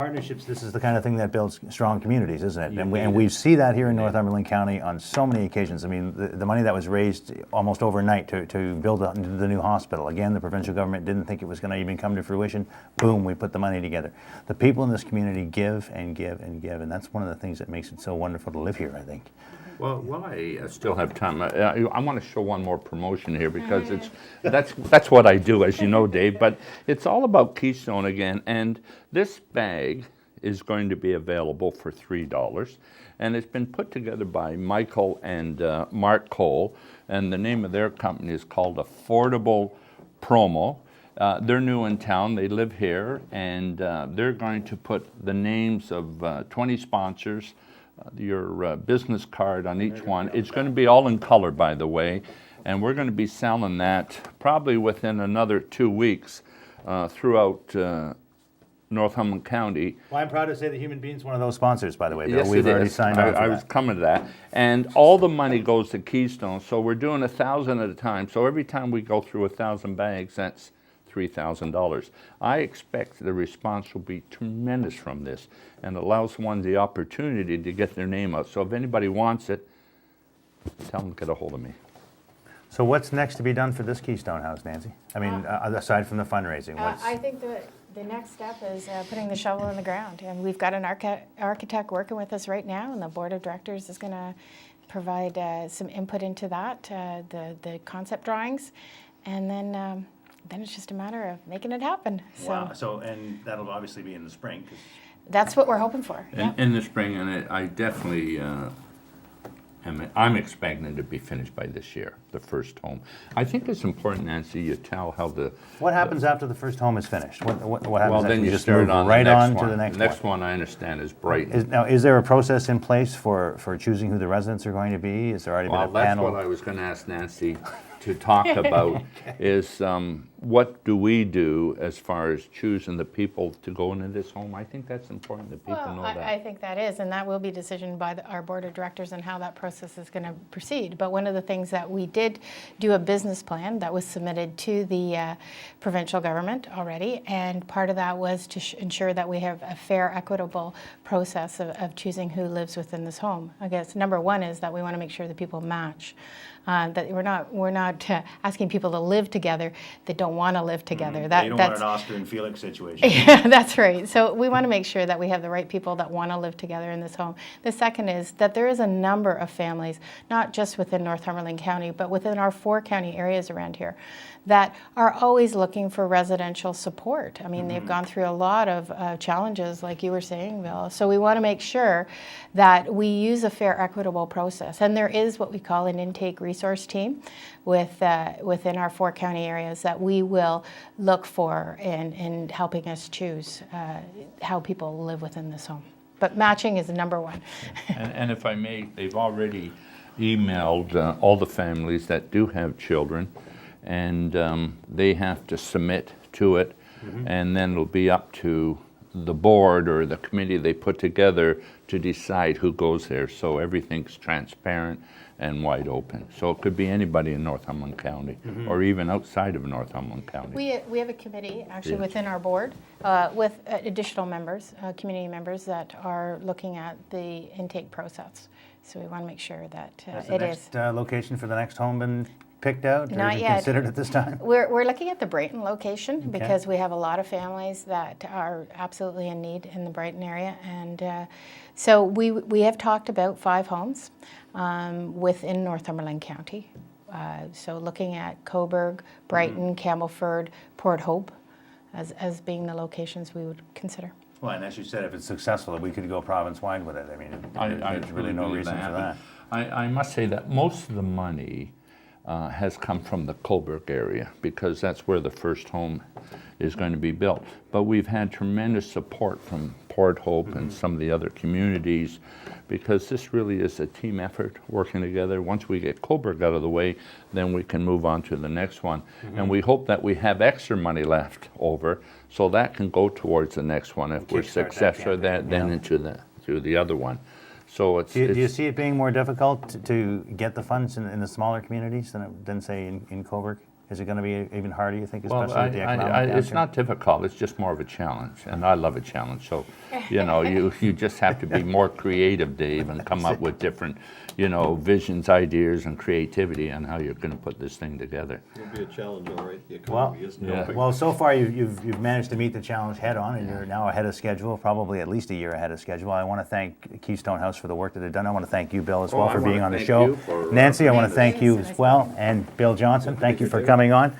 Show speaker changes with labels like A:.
A: Partnerships, this is the kind of thing that builds strong communities, isn't it? And we see that here in Northumberland County on so many occasions. I mean, the money that was raised almost overnight to build the new hospital. Again, the provincial government didn't think it was going to even come to fruition. Boom, we put the money together. The people in this community give and give and give, and that's one of the things that makes it so wonderful to live here, I think.
B: Well, while I still have time, I want to show one more promotion here because that's what I do, as you know, Dave. But it's all about Keystone again, and this bag is going to be available for $3, and it's been put together by Michael and Mark Cole, and the name of their company is called Affordable Promo. They're new in town, they live here, and they're going to put the names of 20 sponsors, your business card on each one. It's going to be all in color, by the way, and we're going to be selling that probably within another 2 weeks throughout Northumberland County.
A: Well, I'm proud to say that Human Being's one of those sponsors, by the way, Bill.
B: Yes,
A: We've
B: it
A: already
B: is.
A: signed on for
B: I
A: that.
B: was coming to that. And all the money goes to Keystone, so we're doing 1,000 at a time. So every time we go through 1,000 bags, that's $3,000. I expect the response will be tremendous from this and allows one the opportunity to get their name out. So if anybody wants it, tell them to get a hold of me.
A: So what's next to be done for this Keystone House, Nancy? I mean, aside from the fundraising, what's...
C: I think the next step is putting the shovel in the ground. And we've got an architect working with us right now, and the board of directors is going to provide some input into that, the concept drawings. And then it's just a matter of making it happen.
A: Wow. So, and that'll obviously be in the spring.
C: That's what we're hoping for. Yeah.
B: In the spring, and I definitely I'm expecting it to be finished by this year, the first home. I think it's important, Nancy, you tell how the...
A: What happens after the first home is finished? What happens?
B: Well, then
A: after
B: you
A: just
B: start
A: move
B: on
A: right
B: the next
A: on
B: one.
A: to the next one?
B: The next one, I understand, is Brighton.
A: Now, is there a process in place for choosing who the residents are going to be? Is there already been a panel?
B: That's what I was going to ask Nancy to talk about is what do we do as far as choosing the people to go into this home? I think that's important that people know that.
C: I think that is, and that will be decisioned by our board of directors and how that process is going to proceed. But one of the things that we did do a business plan that was submitted to the provincial government already, and part of that was to ensure that we have a fair, equitable process of choosing who lives within this home. I guess number one is that we want to make sure that people match. That we're not asking people to live together that don't want to live together.
A: You don't want an Oscar and Felix situation.
C: Yeah, that's right. So we want to make sure that we have the right people that want to live together in this home. The second is that there is a number of families, not just within Northumberland County, but within our 4 county areas around here, that are always looking for residential support. I mean, they've gone through a lot of challenges, like you were saying, Bill. So we want to make sure that we use a fair, equitable process. And there is what we call an intake resource team within our 4 county areas that we will look for in helping us choose how people live within this home. But matching is number one.
B: And if I may, they've already emailed all the families that do have children, and they have to submit to it, and then it'll be up to the board or the committee they put together to decide who goes there. So everything's transparent and wide open. So it could be anybody in Northumberland County or even outside of Northumberland County.
C: We have a committee actually within our board with additional members, community members that are looking at the intake process. So we want to make sure that
A: Has
C: it
A: the
C: is.
A: next location for the next home been picked out or
C: Not
A: even
C: yet.
A: considered at this time?
C: We're looking at the Brighton location because we have a lot of families that are absolutely in need in the Brighton area. And so we have talked about 5 homes within Northumberland County. So looking at Coburg, Brighton, Campbellford, Port Hope as being the locations we would consider.
A: Well, and as you said, if it's successful, we could go province-wide with it. I mean, there's really no
B: believe
A: reason for that.
B: I must say that most of the money has come from the Coburg area because that's where the first home is going to be built. But we've had tremendous support from Port Hope and some of the other communities because this really is a team effort working together. Once we get Coburg out of the way, then we can move on to the next one. And we hope that we have extra money left over so that can go towards the next one if we're successful, then into the other one. So
A: Do you see it being more difficult to get the funds in the smaller communities than say in Coburg? Is it going to be even harder, you think,
B: Well,
A: especially with the economic
B: it's
A: downturn?
B: not difficult. It's just more of a challenge, and I love a challenge. So, you just have to be more creative, Dave, and come up with different, visions, ideas, and creativity on how you're going to put this thing together.
D: It'll be a challenge, all right. The
A: Well,
D: economy is
B: yeah.
D: helping.
A: Well, so far you've managed to meet the challenge head on, and you're now ahead of schedule, probably at least a year ahead of schedule. I want to thank Keystone House for the work that they've done. I want to thank you, Bill, as well,
B: I
A: for
B: wanna
A: being on the
B: thank
A: show.
B: you for,
A: Nancy, I want to
C: Thanks.
A: thank you as well, and Bill Johnson, thank you for coming on.